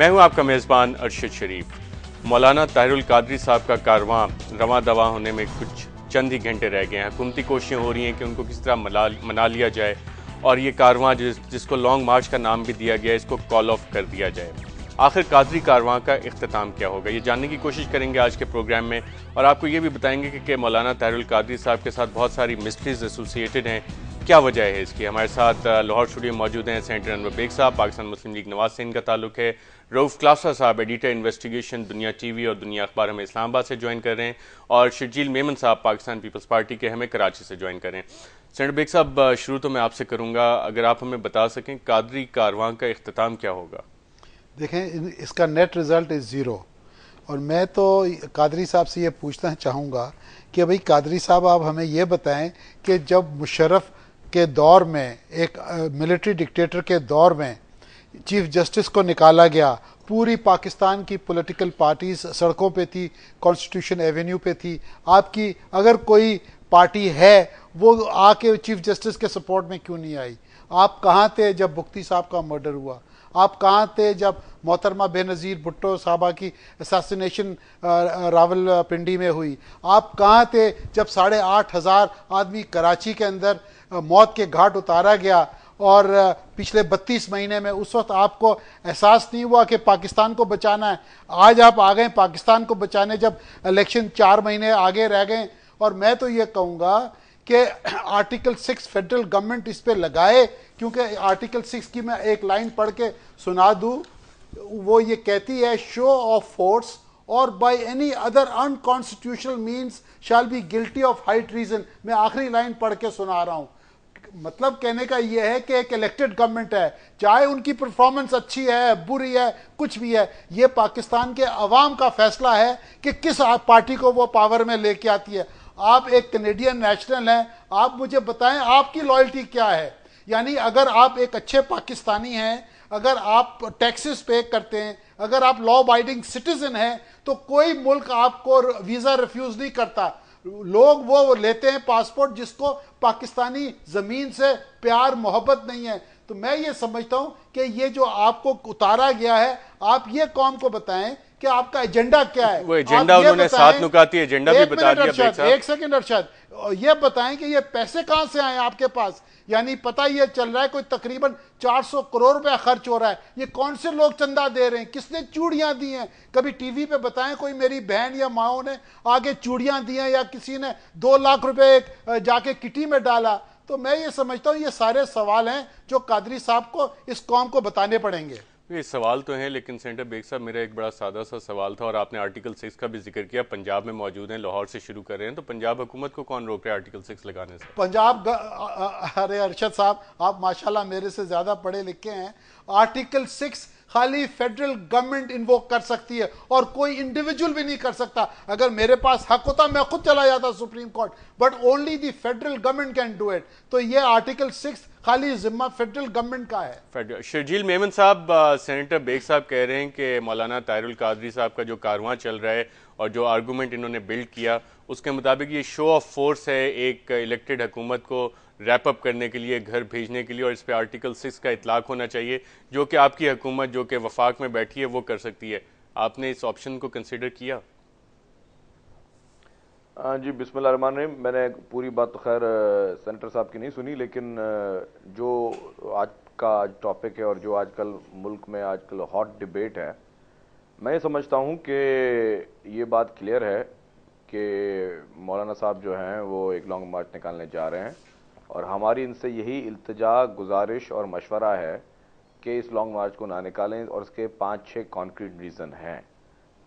मैं हूं आपका मेज़बान अरशद शरीफ। मौलाना ताहिरुल कादरी साहब का कारवां रवां दवा होने में कुछ चंद ही घंटे रह गए हैं। हुकूमती कोशिशें हो रही हैं कि उनको किस तरह मना लिया जाए और ये कारवां जिसको लॉन्ग मार्च का नाम भी दिया गया, इसको कॉल ऑफ कर दिया जाए। आखिर कादरी कारवां का इख्तिताम क्या होगा, ये जानने की कोशिश करेंगे आज के प्रोग्राम में, और आपको ये भी बताएंगे कि मौलाना ताहिरुल कादरी साहब के साथ बहुत सारी मिस्ट्रीज एसोसिएटेड हैं। क्या वजह है इसकी? हमारे साथ लाहौर स्टूडियो मौजूद हैं सेनेटर अनवर बेग साहब, पाकिस्तान मुस्लिम लीग नवाज से इनका ताल्लुक है। रऊफ क्लासा साहब एडिटर इन्वेस्टिगेशन दुनिया टीवी और दुनिया अखबार हमें इस्लामाबाद से ज्वाइन कर रहे हैं, और शर्जील मेमन साहब पाकिस्तान पीपल्स पार्टी के हमें कराची से ज्वाइन कर रहे हैं। सेनेटर बेग साहब, शुरू तो मैं आपसे करूँगा, अगर आप हमें बता सकें कादरी कारवां का इख्तिताम क्या होगा? देखें, इसका नेट रिजल्ट इज़ ज़ीरो। और मैं तो कादरी साहब से ये पूछना चाहूँगा कि भाई कादरी साहब, आप हमें ये बताएं कि जब मुशर्रफ के दौर में, एक मिलिट्री डिक्टेटर के दौर में चीफ जस्टिस को निकाला गया, पूरी पाकिस्तान की पॉलिटिकल पार्टीज सड़कों पे थी, कॉन्स्टिट्यूशन एवेन्यू पे थी। आपकी अगर कोई पार्टी है वो आके चीफ जस्टिस के सपोर्ट में क्यों नहीं आई? आप कहाँ थे जब बुख्ती साहब का मर्डर हुआ? आप कहाँ थे जब मोहतरमा बेनज़ीर भुट्टो साहबा की असैसिनेशन रावलपिंडी में हुई? आप कहाँ थे जब 8,500 आदमी कराची के अंदर मौत के घाट उतारा गया? और पिछले 32 महीने में उस वक्त आपको एहसास नहीं हुआ कि पाकिस्तान को बचाना है? आज आप आ गए पाकिस्तान को बचाने, जब इलेक्शन 4 महीने आगे रह गए। और मैं तो ये कहूँगा कि आर्टिकल 6 फेडरल गवर्नमेंट इस पे लगाए, क्योंकि आर्टिकल 6 की मैं एक लाइन पढ़ के सुना दूं। वो ये कहती है, शो ऑफ फोर्स और by any other unconstitutional means shall be guilty of high treason. मैं आखिरी लाइन पढ़ के सुना रहा हूं। मतलब कहने का यह है कि एक इलेक्टेड गवर्नमेंट है, चाहे उनकी परफॉर्मेंस अच्छी है, बुरी है, कुछ भी है, ये पाकिस्तान के अवाम का फैसला है कि किस पार्टी को वो पावर में लेके आती है। आप एक कैनेडियन नेशनल हैं, आप मुझे बताएं आपकी लॉयल्टी क्या है? यानी अगर आप एक अच्छे पाकिस्तानी हैं, अगर आप टैक्सेस पे करते हैं, अगर आप लॉ अबाइडिंग सिटीजन हैं, तो कोई मुल्क आपको वीज़ा रिफ्यूज़ नहीं करता। लोग वो लेते हैं पासपोर्ट जिसको पाकिस्तानी ज़मीन से प्यार मोहब्बत नहीं है। तो मैं ये समझता हूँ कि ये जो आपको उतारा गया है, आप ये कौम को बताएं कि आपका एजेंडा क्या है। वो एजेंडा उन्होंने सात नुकाती एजेंडा भी बता दिया। एक सेकंड अरशद, ये बताएं कि ये पैसे कहां से आए आपके पास? यानी पता ये चल रहा है कोई तकरीबन 400 करोड़ रुपया खर्च हो रहा है। ये कौन से लोग चंदा दे रहे हैं? किसने चूड़ियां दी हैं? कभी टीवी पे बताएं कोई मेरी बहन या माओ ने आगे चूड़ियां दी हैं, या किसी ने 2 लाख रुपए जाके किटी में डाला? तो मैं ये समझता हूं ये सारे सवाल हैं जो कादरी साहब को, इस कौम को बताने पड़ेंगे। ये सवाल तो हैं, लेकिन सेनेटर बेग साहब, मेरा एक बड़ा सादा सा सवाल था, और आपने आर्टिकल 6 का भी जिक्र किया। पंजाब में मौजूद हैं, लाहौर से शुरू कर रहे हैं, तो पंजाब हुकूमत को कौन रोक रहा है आर्टिकल 6 लगाने से? पंजाब, अरे अरशद साहब, आप माशाल्लाह मेरे से ज्यादा पढ़े लिखे हैं। आर्टिकल 6 खाली फेडरल गवर्नमेंट इन्वोक कर सकती है और कोई इंडिविजुअल भी नहीं कर सकता। अगर मेरे पास हक होता मैं खुद चला जाता supreme court, but only the federal government can do it. तो ये आर्टिकल 6 खाली जिम्मा फेडरल गवर्नमेंट का है। शर्जील मेमन साहब, सेनेटर बेग साहब कह रहे हैं कि मौलाना ताहिरुल कादरी साहब का जो कारवां चल रहा है और जो आर्गूमेंट इन्होंने बिल्ड किया, उसके मुताबिक ये शो ऑफ फोर्स है एक इलेक्टेड हुकूमत को रैप अप करने के लिए, घर भेजने के लिए, और इस पे आर्टिकल 6 का इतलाक होना चाहिए, जो कि आपकी हुकूमत जो कि वफाक में बैठी है वो कर सकती है। आपने इस ऑप्शन को कंसिडर किया? जी, बिस्मिल्लाहिर्रहमानिर्रहीम। मैंने पूरी बात तो खैर सेनेटर साहब की नहीं सुनी, लेकिन जो आज का टॉपिक है और जो आजकल मुल्क में आजकल हॉट डिबेट है, मैं ये समझता हूँ कि ये बात क्लियर है कि मौलाना साहब जो हैं वो एक लॉन्ग मार्च निकालने जा रहे हैं, और हमारी इनसे यही इल्तिजा, गुजारिश और मशवरा है कि इस लॉन्ग मार्च को ना निकालें, और इसके 5-6 कॉन्क्रीट रीज़न हैं।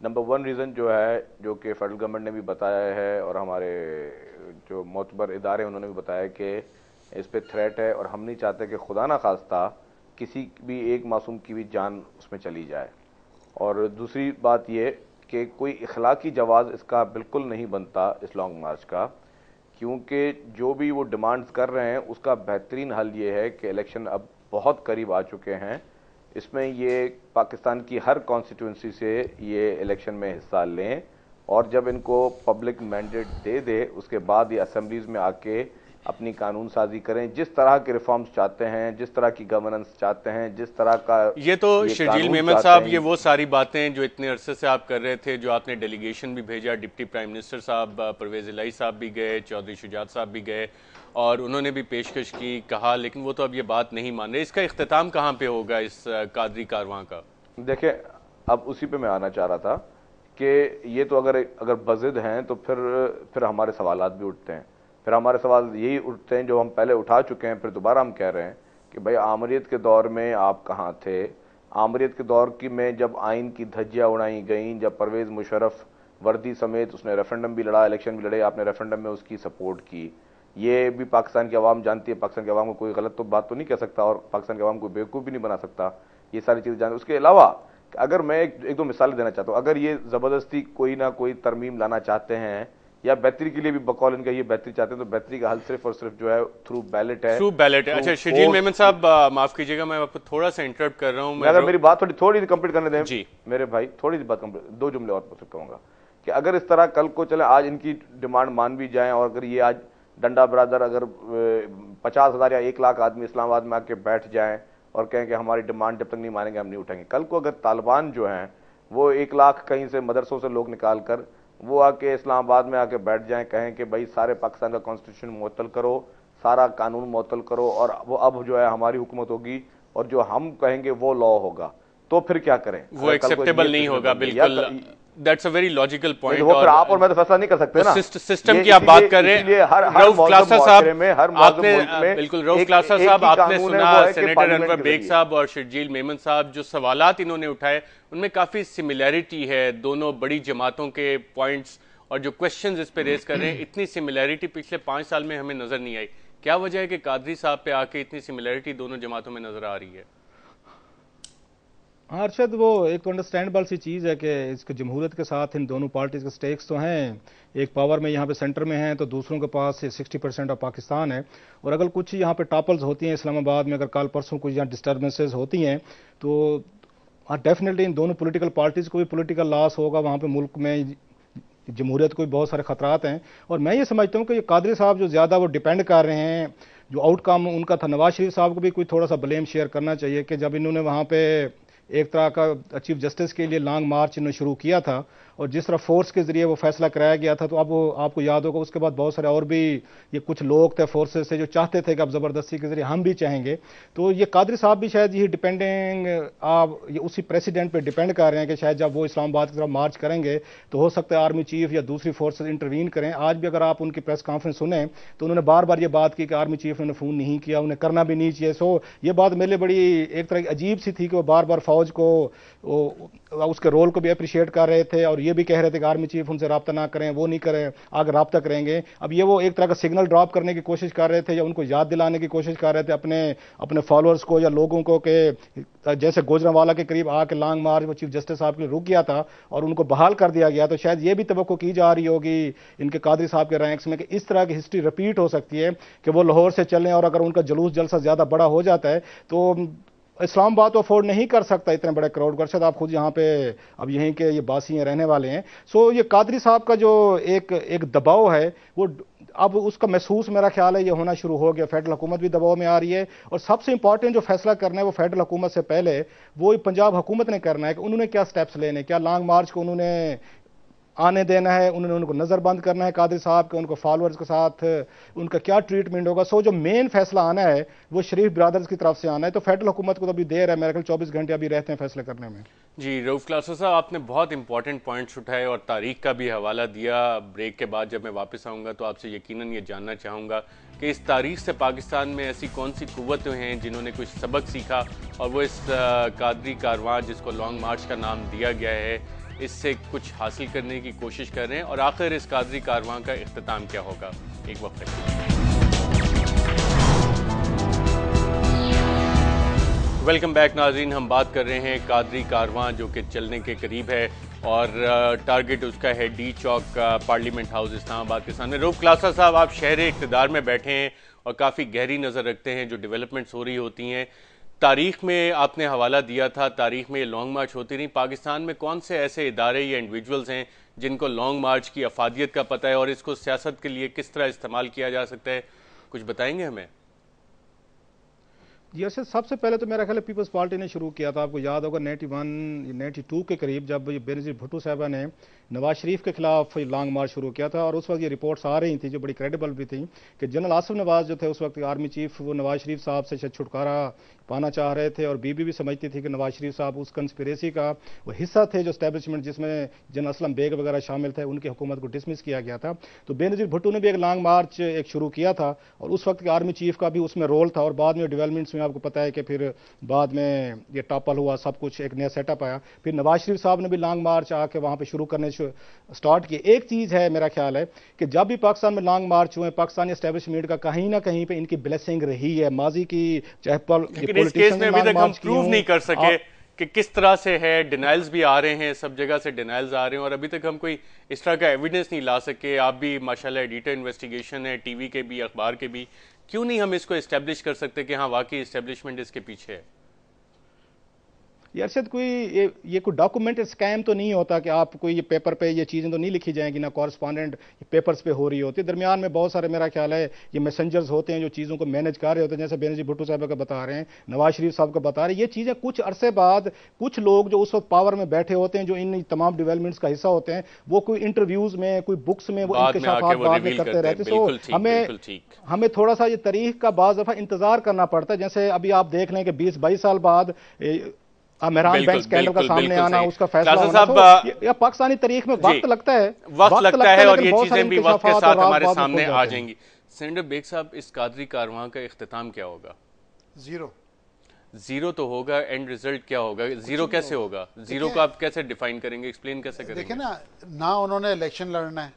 नंबर 1 रीज़न जो है, जो कि फेडरल गवर्नमेंट ने भी बताया है और हमारे जो मोतबर इदारे उन्होंने भी बताया कि इस पे थ्रेट है, और हम नहीं चाहते कि खुदा ना खास्ता किसी भी एक मासूम की भी जान उसमें चली जाए। और दूसरी बात ये कि कोई इखलाकी जवाज़ इसका बिल्कुल नहीं बनता इस लॉन्ग मार्च का, क्योंकि जो भी वो डिमांड्स कर रहे हैं उसका बेहतरीन हल ये है कि इलेक्शन अब बहुत करीब आ चुके हैं, इसमें ये पाकिस्तान की हर कॉन्स्टिट्यूंसी से ये इलेक्शन में हिस्सा लें, और जब इनको पब्लिक मैंडेट दे दे उसके बाद ये असेंबलीज़ में आके अपनी कानून साजी करें, जिस तरह के रिफॉर्म्स चाहते हैं, जिस तरह की गवर्नेंस चाहते हैं, जिस तरह का ये तो शर्जील मेमन साहब, ये वो सारी बातें जो इतने अरसे से आप कर रहे थे, जो आपने डेलीगेशन भी भेजा, डिप्टी प्राइम मिनिस्टर साहब परवेज इलाही साहब भी गए, चौधरी शुजात साहब भी गए और उन्होंने भी पेशकश की, कहा, लेकिन वो तो अब ये बात नहीं मान रहे। इसका इख्तिताम कहाँ पे होगा इस कादरी कारवां का? देखिए, अब उसी पे मैं आना चाह रहा था कि ये तो अगर बज़िद हैं तो फिर हमारे सवालात भी उठते हैं। फिर हमारे सवाल यही उठते हैं जो हम पहले उठा चुके हैं, फिर दोबारा हम कह रहे हैं कि भाई आमरीत के दौर में आप कहाँ थे? आमरीत के दौर की में जब आइन की धज्जियाँ उड़ाई गईं, जब परवेज़ मुशर्रफ वर्दी समेत उसने रेफरेंडम भी लड़ा, इलेक्शन भी लड़े, आपने रेफरेंडम में उसकी सपोर्ट की। ये भी पाकिस्तान की आवाम जानती है, पाकिस्तान की आवाम को कोई गलत तो बात तो नहीं कह सकता और पाकिस्तान की आवाम को बेवकूफ़ भी नहीं बना सकता, ये सारी चीज़ें जानते। उसके अलावा अगर मैं एक दो मिसालें देना चाहता हूँ, अगर ये ज़बरदस्ती कोई ना कोई तरमीम लाना चाहते हैं या बेहतरी के लिए भी बकौल इनका ये बेहतरी चाहते हैं, तो बेहतरी का हल सिर्फ और सिर्फ जो है थ्रू बैलेट है। थ्रू बैलेट है। अच्छा शर्जील मेमन साहब, माफ कीजिएगा, मैं आपको थोड़ा सा इंटरप्ट कर रहा हूँ। अगर मेरी बात थोड़ी कंप्लीट करने दें जी मेरे भाई, थोड़ी सी बात कंप्लीट, 2 जुमले और कहूँगा कि अगर इस तरह कल को चले, आज इनकी डिमांड मान भी जाए और अगर ये आज डंडा बरादर अगर 50,000 या 1 लाख आदमी इस्लामाबाद में आके बैठ जाएं और कहें कि हमारी डिमांड जब तक नहीं मानेंगे हम नहीं उठाएंगे, कल को अगर तालिबान जो हैं वो 1 लाख कहीं से मदरसों से लोग निकाल कर वो आके इस्लामाबाद में आके बैठ जाएं, कहें कि भाई सारे पाकिस्तान का कॉन्स्टिट्यूशन मुअत्तल करो, सारा कानून मुअत्तल करो और वो अब जो है हमारी हुकूमत होगी और जो हम कहेंगे वो लॉ होगा, तो फिर क्या करें? वो एक्सेप्टेबल नहीं होगा। बिल्कुल, that's a very logical point. वो फिर आप और मैं तो फैसला नहीं कर सकते ना। सिस्टम की आप बात कर रहे हैं। रऊफ क्लासा साहब, आपने बिल्कुल, रऊफ क्लासा साहब, आपने सुना सेनेटर अनवर बेग साहब और शर्जील मेमन साहब जो सवालात इन्होंने उठाए, उनमें काफी सिमिलैरिटी है दोनों बड़ी जमातों के पॉइंट्स, और जो क्वेश्चंस इस पे रेज कर रहे हैं, इतनी सिमिलैरिटी पिछले 5 साल में हमें नजर नहीं आई। क्या वजह है कि कादरी साहब पे आके इतनी सिमिलैरिटी दोनों जमातों में नजर आ रही है? हाँ अरशद, वो एक अंडरस्टैंडेबल सी चीज़ है कि इसके जमहूरियत के साथ इन दोनों पार्टीज़ के स्टेक्स तो हैं, एक पावर में यहाँ पे सेंटर में हैं तो दूसरों के पास 60% ऑफ पाकिस्तान है। और अगर कुछ यहाँ पे टॉपल्स होती हैं इस्लामाबाद में, अगर कल परसों कुछ यहाँ डिस्टर्बेंसेस होती हैं तो हाँ डेफिनेटली इन दोनों पॉलिटिकल पार्टीज़ को भी पॉलिटिकल लॉस होगा, वहाँ पे मुल्क में जमहूरियत को भी बहुत सारे खतरात हैं। और मैं ये समझता हूँ कि ये कादरी साहब जो ज़्यादा वो डिपेंड कर रहे हैं, जो आउटकम उनका था, नवाज शरीफ साहब को भी कोई थोड़ा सा ब्लेम शेयर करना चाहिए कि जब इन्होंने वहाँ पे एक तरह का चीफ जस्टिस के लिए लॉन्ग मार्च इन्होंने शुरू किया था और जिस तरह फोर्स के जरिए वो फैसला कराया गया था, तो अब वो आपको याद होगा उसके बाद बहुत सारे और भी ये कुछ लोग थे फोर्सेस से जो चाहते थे कि अब ज़बरदस्ती के जरिए हम भी चाहेंगे। तो ये कादरी साहब भी शायद ये डिपेंडिंग आप ये उसी प्रेसिडेंट पे डिपेंड कर रहे हैं कि शायद जब वो इस्लामाबाद की तरफ मार्च करेंगे तो हो सकता है आर्मी चीफ या दूसरी फोर्सेज इंटरवीन करें। आज भी अगर आप उनकी प्रेस कॉन्फ्रेंस सुने तो उन्होंने बार बार ये बात की कि आर्मी चीफ ने फ़ोन नहीं किया, उन्हें करना भी नहीं चाहिए। सो ये बात मेरे लिए बड़ी एक तरह की अजीब सी थी कि वो बार बार फौज को उसके रोल को भी अप्रिशिएट कर रहे थे और ये भी कह रहे थे कि आर्मी चीफ उनसे रब्ता ना करें, वो नहीं करें, आगे रब्ता करेंगे। अब ये वो एक तरह का सिग्नल ड्रॉप करने की कोशिश कर रहे थे या उनको याद दिलाने की कोशिश कर रहे थे अपने फॉलोअर्स को या लोगों को कि जैसे गुजरांवाला के करीब आके लॉन्ग मार्च वो चीफ जस्टिस साहब के लिए रुक गया था और उनको बहाल कर दिया गया, तो शायद ये भी तवक्को की जा रही होगी इनके कादरी साहब के रैंक्स में कि इस तरह की हिस्ट्री रिपीट हो सकती है कि वो लाहौर से चलें और अगर उनका जुलूस जलसा ज्यादा बड़ा हो जाता है तो इस्लामाबाद तो अफोर्ड नहीं कर सकता इतने बड़े क्राउड को। आप खुद यहाँ पे अब यहीं के ये बासी रहने वाले हैं। सो ये कादरी साहब का जो एक दबाव है वो अब उसका महसूस मेरा ख्याल है ये होना शुरू हो गया। फेडरल हुकूमत भी दबाव में आ रही है और सबसे इंपॉर्टेंट जो फैसला करना है वो फेडरल हुकूमत से पहले वो पंजाब हुकूमत ने करना है कि उन्होंने क्या स्टेप्स लेने, क्या लॉन्ग मार्च को उन्होंने आने देना है, उन्होंने उनको नज़रबंद करना है कादरी साहब के, उनको फॉलोअर्स के साथ उनका क्या ट्रीटमेंट होगा। सो जो मेन फैसला आना है वो शरीफ ब्रदर्स की तरफ से आना है, तो फेडरल हुकूमत को तो अभी देर है, मेरे ख्याल 24 घंटे अभी रहते हैं फैसले करने में। जी रऊफ क्लासा साहब, आपने बहुत इंपॉर्टेंट पॉइंट्स उठाए और तारीख का भी हवाला दिया। ब्रेक के बाद जब मैं वापस आऊँगा तो आपसे यकीनन ये जानना चाहूँगा कि इस तारीख से पाकिस्तान में ऐसी कौन सी कुव्वतें हैं जिन्होंने कुछ सबक सीखा और वो इस कादरी कारवां जिसको लॉन्ग मार्च का नाम दिया गया है इससे कुछ हासिल करने की कोशिश कर रहे हैं, और आखिर इस कादरी कारवां का इख्तिताम क्या होगा। एक वक्त तक वेलकम बैक नाज़रीन, हम बात कर रहे हैं कादरी कारवां जो कि चलने के करीब है और टारगेट उसका है डी चौक पार्लियामेंट हाउस इस्लामाबाद के सामने। रऊफ क्लासा साहब, आप शहर इक़्तिदार में बैठे हैं और काफ़ी गहरी नज़र रखते हैं जो डेवलपमेंट्स हो रही होती हैं। तारीख में आपने हवाला दिया था, तारीख में ये लॉन्ग मार्च होती रही। पाकिस्तान में कौन से ऐसे इदारे या इंडिविजुअल्स हैं जिनको लॉन्ग मार्च की अफादियत का पता है और इसको सियासत के लिए किस तरह इस्तेमाल किया जा सकता है? कुछ बताएंगे हमें? जी अर्शद, सबसे पहले तो मेरा ख्याल है पीपल्स पार्टी ने शुरू किया था। आपको याद होगा 91 92 के करीब जब बेनजीर भुट्टो साहबा ने नवाज शरीफ के खिलाफ लॉन्ग मार्च शुरू किया था, और उस वक्त ये रिपोर्ट्स आ रही थी जो बड़ी क्रेडिबल भी थी कि जनरल आसिफ नवाज जो थे उस वक्त आर्मी चीफ, वो नवाज शरीफ साहब से छुटकारा पाना चाह रहे थे, और बीबी भी समझती थी कि नवाज शरीफ साहब उस कंस्पिरेसी का वो हिस्सा थे जो एस्टेब्लिशमेंट जिसमें जनरल असलम बेग वगैरह शामिल थे, उनकी हुकूमत को डिसमिस किया गया था। तो बेनजीर भुट्टो ने भी एक लॉन्ग मार्च एक शुरू किया था, और उस वक्त के आर्मी चीफ का भी उसमें रोल था। और बाद में डेवलपमेंट्स में आपको पता है कि फिर बाद में ये टॉपल हुआ, सब कुछ एक नया सेटअप आया। फिर नवाज शरीफ साहब ने भी लॉन्ग मार्च आके वहां पे शुरू करने स्टार्ट किए। एक चीज है मेरा ख्याल है कि जब भी पाकिस्तान में लॉन्ग मार्च हुए, पाकिस्तानी एस्टेब्लिशमेंट का कहीं ना कहीं पे इनकी ब्लेसिंग रही है माजी की, चाहे लेकिन इस केस में अभी तक हम प्रूव नहीं कर सके कि किस तरह से है। डिनाइल्स भी आ रहे हैं, सब जगह से डिनाइल्स आ रहे हैं, और अभी तक हम कोई इस तरह का एविडेंस नहीं ला सके। आप भी माशाल्लाह एडिटर इन्वेस्टिगेशन है, टीवी के भी, अखबार के भी, क्यों नहीं हम इसको एस्टेब्लिश कर सकते कि हाँ वाकई एस्टेब्लिशमेंट इसके पीछे है? अर्शद, कोई ये कोई डॉक्यूमेंटेड स्कैम तो नहीं होता कि आप कोई ये पेपर पे ये चीज़ें तो नहीं लिखी जाएंगी, ना कॉरेस्पॉन्डेंट पेपर्स पे हो रही होती है। दरमियान में बहुत सारे मेरा ख्याल है ये मैसेंजर्स होते हैं जो चीज़ों को मैनेज कर रहे होते हैं, जैसे बेनजीर भुट्टो साहब का बता रहे हैं, नवाज शरीफ साहब का बता रहे हैं। ये चीज़ें कुछ अरसे बाद कुछ लोग जो उस वक्त पावर में बैठे होते हैं, जो इन तमाम डेवलपमेंट्स का हिस्सा होते हैं, वो कोई इंटरव्यूज में, कोई बुक्स में वो इंकशाफात बाद में करते रहते हैं। सो हमें थोड़ा सा ये तारीख का बाज़ दफ़ा इंतजार करना पड़ता है। जैसे अभी आप देख लें कि 20-22 साल बाद मेहरान बैंक स्कैंडल का सामने आना, उसका फैसला होना, तो या पाकिस्तानी तारीख में वक्त लगता है, और ये चीजें भी वक्त के साथ हमारे सामने आ जाएंगी। सेनेटर बेग साहब, इस कादरी कारवां का इख्तिताम क्या होगा? जीरो तो होगा, एंड रिजल्ट क्या होगा? जीरो कैसे होगा? जीरो को आप कैसे डिफाइन करेंगे, एक्सप्लेन कैसे करेंगे? देखिए ना उन्होंने इलेक्शन लड़ना है,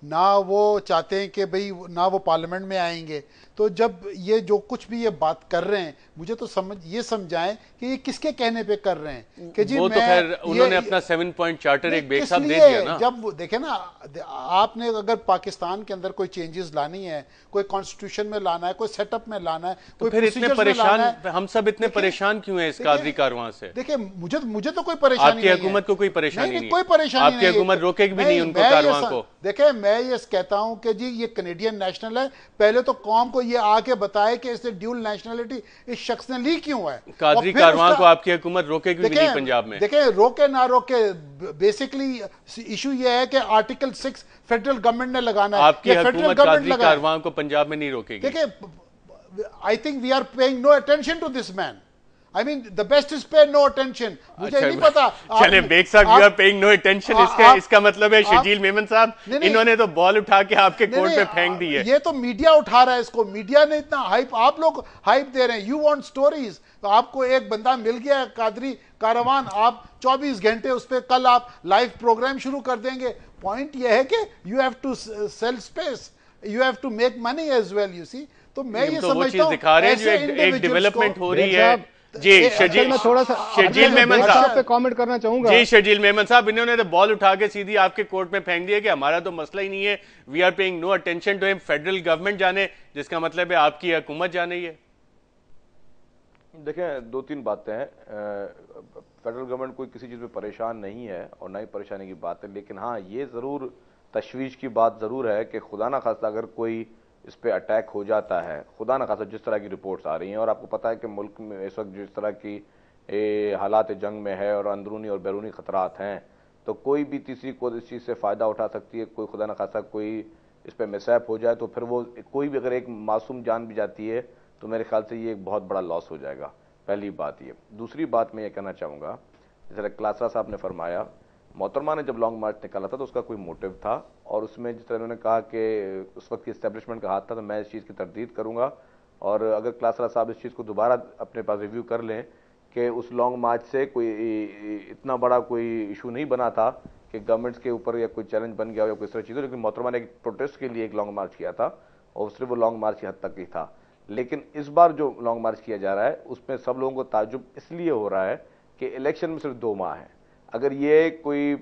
ना वो चाहते हैं कि भाई ना वो पार्लियामेंट में आएंगे। तो जब ये जो कुछ भी ये बात कर रहे हैं, मुझे तो ये समझाएं कि ये किसके कहने पे कर रहे हैं कि जी वो मैं तो खैर उन्होंने अपना 7 पॉइंट चार्टर एक बेग साहब दे दिया ना। जब देखे ना, आपने अगर पाकिस्तान के अंदर कोई चेंजेस लानी है, कोई कॉन्स्टिट्यूशन में लाना है, कोई सेटअप में लाना है, तो फिर इतने परेशान, हम सब इतने परेशान क्यों हैं इस कादरी कारवां से? देखिए मुझे तो कोई परेशानी नहीं है। आपकी हुकूमत को कोई परेशानी नहीं, कोई परेशानी नहीं, आपकी हुकूमत रोकेगी भी नहीं उनको कारवां को। देखिए मैं ये कहता हूं कि जी ये कनेडियन नेशनल है, पहले तो कौम को ये आके बताए कि इसने ड्यूल नेशनलिटी इस शख्स ने ली क्यों है। कादरी कारवां को आपकी हुकूमत रोकेगी भी नहीं पंजाब में। देखिए रोके ना रोके, बेसिकली इशू ये है कि आर्टिकल 6 फेडरल गवर्नमेंट ने लगाना है। आपकी हुकूमत कादरी कारवां को पंजाब में नहीं रोकेगी। देखिए I think we are paying no attention to this man. I mean, the best is pay no attention. मुझे नहीं पता। चले बेग साहब, you are paying no attention, इसका मतलब है शजील मेमन साहब इन्होंने तो बॉल उठा के आपके कोर्ट पे फेंक दी है। ये तो मीडिया उठा रहा है इसको, मीडिया ने इतना हाइप, आप लोग हाइप दे रहे हैं। यू वांट स्टोरीज, तो आपको एक बंदा मिल गया है कादरी कारवान, आप 24 घंटे उस पर कल आप लाइव प्रोग्राम शुरू कर देंगे। पॉइंट ये है कि you have to sell space, you have to make money as well, you see. तो मैं ये समझता हूं दिखा रहे हैं जो एक डेवलपमेंट हो रही है। जी शजील, मैं थोड़ा सा शजील मेमन साहब पे कमेंट करना चाहूंगा। जी शजील मेमन साहब, इन्होंने तो बॉल उठा के सीधी आपके कोर्ट में फेंक दिया कि हमारा तो मसला ही नहीं है, we are paying no attention to him, federal government जाने, जिसका मतलब है आपकी हुकूमत जाने ही है। देखें, 2-3 बातें हैं। फेडरल गवर्नमेंट कोई किसी चीज़ में परेशान नहीं है और ना ही परेशानी की बात है, लेकिन हाँ ये ज़रूर तशवीश की बात ज़रूर है कि खुदा ना खास्ता अगर कोई इस पर अटैक हो जाता है, खुदा न खासा जिस तरह की रिपोर्ट्स आ रही हैं, और आपको पता है कि मुल्क में इस वक्त जिस तरह की हालात जंग में है और अंदरूनी और बैरूनी ख़तरात हैं, तो कोई भी तीसरी को इस चीज़ से फ़ायदा उठा सकती है। कोई खुदा न खासा कोई इस पर मिसहैप हो जाए तो फिर वो कोई भी अगर एक मासूम जान भी जाती है तो मेरे ख्याल से ये एक बहुत बड़ा लॉस हो जाएगा। पहली बात ये। दूसरी बात मैं ये कहना चाहूँगा, जैसे क्लासरा साहब ने फरमाया, मोहतरमा ने जब लॉन्ग मार्च निकाला था तो उसका कोई मोटिव था, और उसमें जिस तरह उन्होंने कहा कि उस वक्त की इस्टेब्लिशमेंट का हाथ था, तो मैं इस चीज़ की तरदीद करूँगा। और अगर क्लासरा साहब इस चीज़ को दोबारा अपने पास रिव्यू कर लें कि उस लॉन्ग मार्च से कोई इतना बड़ा कोई इशू नहीं बना था कि गवर्नमेंट्स के ऊपर या कोई चैलेंज बन गया हो या कोई इस तरह चीज़ हो, लेकिन मोहतरमा ने एक प्रोटेस्ट के लिए एक लॉन्ग मार्च किया था और सिर्फ वो लॉन्ग मार्च की हद तक ही था। लेकिन इस बार जो लॉन्ग मार्च किया जा रहा है उसमें सब लोगों को ताज्जुब इसलिए हो रहा है कि इलेक्शन में सिर्फ 2 माह है। अगर ये कोई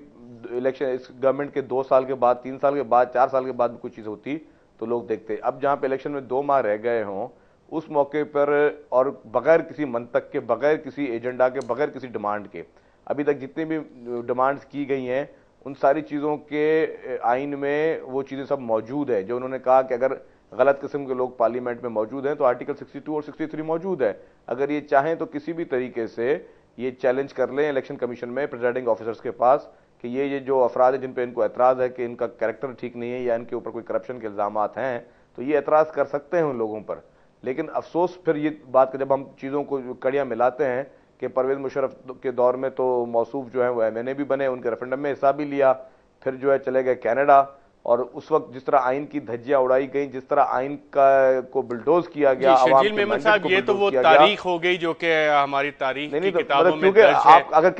इलेक्शन इस गवर्नमेंट के 2 साल के बाद, 3 साल के बाद, 4 साल के बाद भी कुछ चीज़ होती तो लोग देखते। अब जहाँ पे इलेक्शन में 2 माह रह गए हों उस मौके पर, और बगैर किसी मंतक के, बगैर किसी एजेंडा के, बगैर किसी डिमांड के, अभी तक जितनी भी डिमांड्स की गई हैं उन सारी चीज़ों के आइन में वो चीज़ें सब मौजूद है। जो उन्होंने कहा कि अगर गलत किस्म के लोग पार्लियामेंट में मौजूद हैं, तो आर्टिकल 62 और 63 मौजूद है। अगर ये चाहें तो किसी भी तरीके से ये चैलेंज कर लें इलेक्शन कमीशन में प्रिजाइडिंग ऑफिसर्स के पास कि ये जो अफराद है जिन पे इनको एतराज़ है कि इनका कैरेक्टर ठीक नहीं है या इनके ऊपर कोई करप्शन के इल्ज़ामात हैं, तो ये एतराज़ कर सकते हैं उन लोगों पर। लेकिन अफसोस फिर ये बात कि जब हम चीज़ों को कड़ियाँ मिलाते हैं कि परवेज़ मुशर्रफ के दौर में तो मौसूफ जो है वो MNA भी बने, उनके रेफरेंडम में हिस्सा भी लिया, फिर जो है चले गए कनाडा, और उस वक्त जिस तरह आइन की धज्जियां उड़ाई गई, जिस तरह आइन का को बुलडोज किया गया, शर्जील मेमन साहब, ये तो वो तारीख हो गई जो कि हमारी तारीख की किताबों में दर्ज है। आप अगर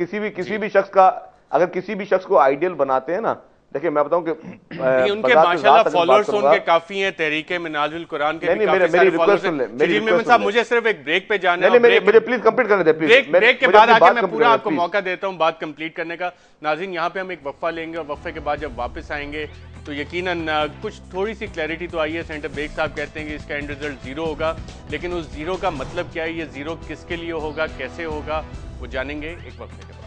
किसी भी शख्स को आइडियल बनाते हैं ना, देखिए मैं बताऊं कि उनके माशाल्लाह फॉलोअर्स उनके काफी हैं, तहरीके मिनाजुल कुरान के भी काफी सारे फॉलोअर्स हैं। शर्जील मेमन साहब, मुझे सिर्फ एक ब्रेक पे जाना है, मुझे प्लीज कंप्लीट करने दें, प्लीज। ब्रेक के बाद आके मैं पूरा आपको मौका देता हूं बात कंप्लीट करने का। नाज़रीन, यहाँ पे हम एक वक्फा लेंगे और वक्फे के बाद जब वापस आएंगे तो यकीनन कुछ थोड़ी सी क्लैरिटी तो आई है। सेनेटर बेग साहब कहते हैं कि इसका एंड रिजल्ट जीरो होगा, लेकिन उस जीरो का मतलब क्या है, ये जीरो किसके लिए होगा, कैसे होगा, वो जानेंगे एक वक्फे के बाद।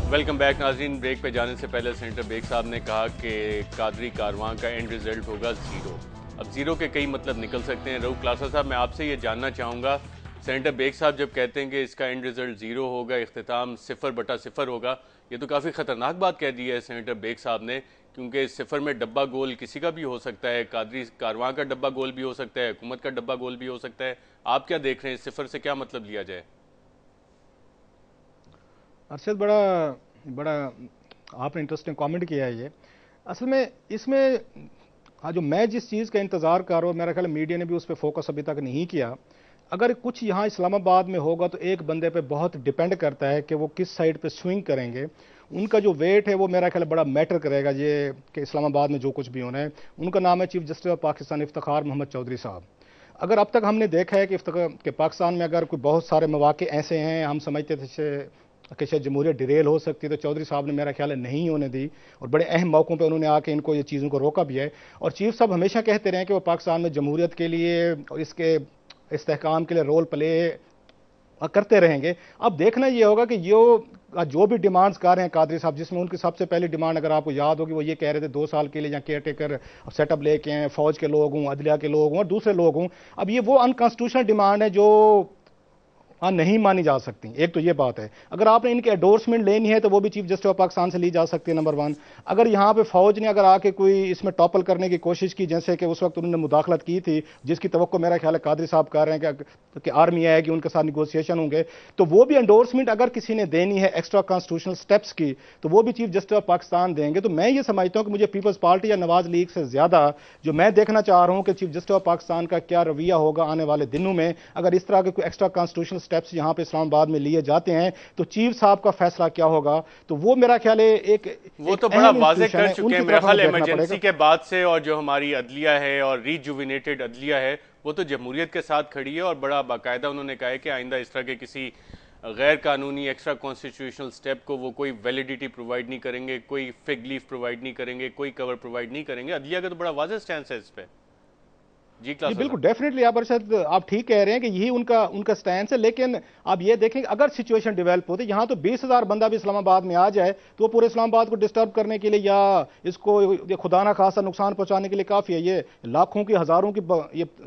वेलकम बैक नाज़रीन। ब्रेक पे जाने से पहले सेनेटर बेग साहब ने कहा कि कादरी कारवां का एंड रिजल्ट होगा जीरो। अब जीरो के कई मतलब निकल सकते हैं। रऊफ क्लासा साहब, मैं आपसे ये जानना चाहूँगा, सेनेटर बेग साहब जब कहते हैं कि इसका एंड रिजल्ट जीरो होगा, इख्तिताम 0/0 होगा, ये तो काफ़ी ख़तरनाक बात कह दी है सेनेटर बेग साहब ने, क्योंकि 0 में डब्बा गोल किसी का भी हो सकता है, कादरी कारवां का डब्बा गोल भी हो सकता है, हुकूमत का डब्बा गोल भी हो सकता है। आप क्या देख रहे हैं, 0 से क्या मतलब लिया जाए? अरशद, बड़ा आपने इंटरेस्टिंग कमेंट किया है। ये असल में इसमें जो मैं जिस चीज़ का इंतज़ार कर रहा हूँ, मेरा ख्याल मीडिया ने भी उस पर फोकस अभी तक नहीं किया। अगर कुछ यहाँ इस्लामाबाद में होगा तो एक बंदे पे बहुत डिपेंड करता है कि वो किस साइड पे स्विंग करेंगे। उनका जो वेट है वो मेरा ख्याल बड़ा मैटर करेगा ये कि इस्लामाबाद में जो कुछ भी होना है। उनका नाम है chief justice of Pakistan Iftikhar Mohammad Chaudhry साहब। अगर अब तक हमने देखा है कि पाकिस्तान में अगर कोई बहुत सारे मौके ऐसे हैं, हम समझते थे कि शायद जमहूरियत डिरेल हो सकती है, तो चौधरी साहब ने मेरा ख्याल है नहीं होने दी, और बड़े अहम मौक़ों पे उन्होंने आके इनको ये चीज़ों को रोका भी है। और चीफ साहब हमेशा कहते रहे कि वो पाकिस्तान में जमहूरियत के लिए और इसके इस्तेहकाम के लिए रोल प्ले करते रहेंगे। अब देखना ये होगा कि जो भी डिमांड्स कर रहे हैं कादरी साहब, जिसमें उनकी सबसे पहली डिमांड अगर आपको याद होगी, वो ये कह रहे थे 2 साल के लिए यहाँ केयर टेकर सेटअप लेके आए, फौज के लोग हों, अदलिया के लोग हों और दूसरे लोग हों। अब ये वो अनकॉन्स्टिट्यूशनल डिमांड है जो नहीं मानी जा सकती। एक तो ये बात है। अगर आपने इनके एंडोर्समेंट लेनी है तो वो भी चीफ जस्टिस ऑफ पाकिस्तान से ली जा सकती है, नंबर 1। अगर यहाँ पे फौज ने अगर आके कोई इसमें टॉपल करने की कोशिश की, जैसे कि उस वक्त उन्होंने मुदाखलत की थी, जिसकी तवक्को मेरा ख्याल है कादरी साहब कर रहे हैं कि आर्मी आएगी, उनके साथ निगोसिएशन होंगे, तो वो भी एंडोर्समेंट अगर किसी ने देनी है एक्स्ट्रा कॉन्स्टिट्यूशनल स्टेप्स की, तो वो भी चीफ जस्टिस ऑफ पाकिस्तान देंगे। तो मैं ये समझता हूँ कि मुझे पीपल्स पार्टी या नवाज लीग से ज्यादा जो मैं देखना चाह रहा हूँ कि चीफ जस्टिस ऑफ पाकिस्तान का क्या रवैया होगा आने वाले दिनों में। अगर इस तरह के कोई एक्स्ट्रा कॉन्स्टिट्यूशनल स्टेप्स यहाँ पे बाद में लिए जाते हैं तो चीफ साहब का फैसला क्या होगा, तो वो मेरा ख्याल है वो तो बड़ा वाज़ेह कर चुके हैं मेरा ख्याल इमरजेंसी के बाद से। और जो हमारी अदलिया है और रिजुविनेटेड अदलिया है वो तो जमहूरियत के साथ खड़ी है, और बड़ा बाकायदा उन्होंने कहा है कि आइंदा इस तरह के किसी गैर कानूनी एक्स्ट्रा कॉन्स्टिट्यूशनल स्टेप को वो कोई वैलिडिटी प्रोवाइड नहीं करेंगे, कोई फिग लीफ प्रोवाइड नहीं करेंगे, कोई कवर प्रोवाइड नहीं करेंगे। अदलिया का तो बड़ा वाज़ेह स्टैंड है इस पे। जी बिल्कुल, डेफिनेटली आप अरशद आप ठीक कह रहे हैं कि यही उनका स्टैंड है। लेकिन आप ये देखें अगर सिचुएशन डेवलप होती, यहाँ तो 20,000 बंदा भी इस्लामाबाद में आ जाए तो वो पूरे इस्लामाबाद को डिस्टर्ब करने के लिए या इसको खुदा ना खासा नुकसान पहुंचाने के लिए काफ़ी है। ये लाखों की हज़ारों की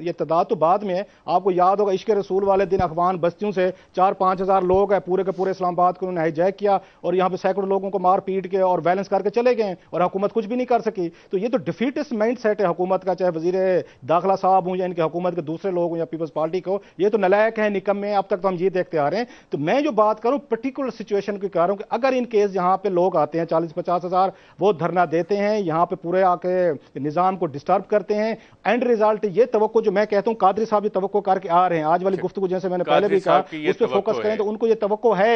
ये तादाद तो बाद में है। आपको याद होगा इश्क रसूल वाले दिन अखवान बस्तियों से 4-5 हज़ार लोग हैं, पूरे के पूरे इस्लामाबाद को उन्होंने हाईजैक किया और यहाँ पे सैकड़ों लोगों को मार पीट के और वायलेंस करके चले गए, और हुकूमत कुछ भी नहीं कर सकी। तो ये तो डिफीटिस्ट माइंड सेट है हुकूमत का, चाहे वजीर दाखिला साहब हों या इनके हुकूमत के दूसरे लोग या पीपल्स पार्टी को। ये तो नलायक है, निकम्मे, अब तक तो हम ये देखते आ रहे हैं। तो मैं जो बात करूं पर्टिकुलर सिचुएशन की कर रहा हूं कि अगर इन केस यहां पे लोग आते हैं 40-50 हज़ार, वो धरना देते हैं, यहां पे पूरे आके निजाम को डिस्टर्ब करते हैं, एंड रिजल्ट ये तवक्को जो मैं कहता हूं कादरी साहब ये तवक्को करके आ रहे हैं, आज वाली गुफ्तगू जैसे मैंने पहले भी कहा उस पर फोकस करें तो उनको ये तवक्को है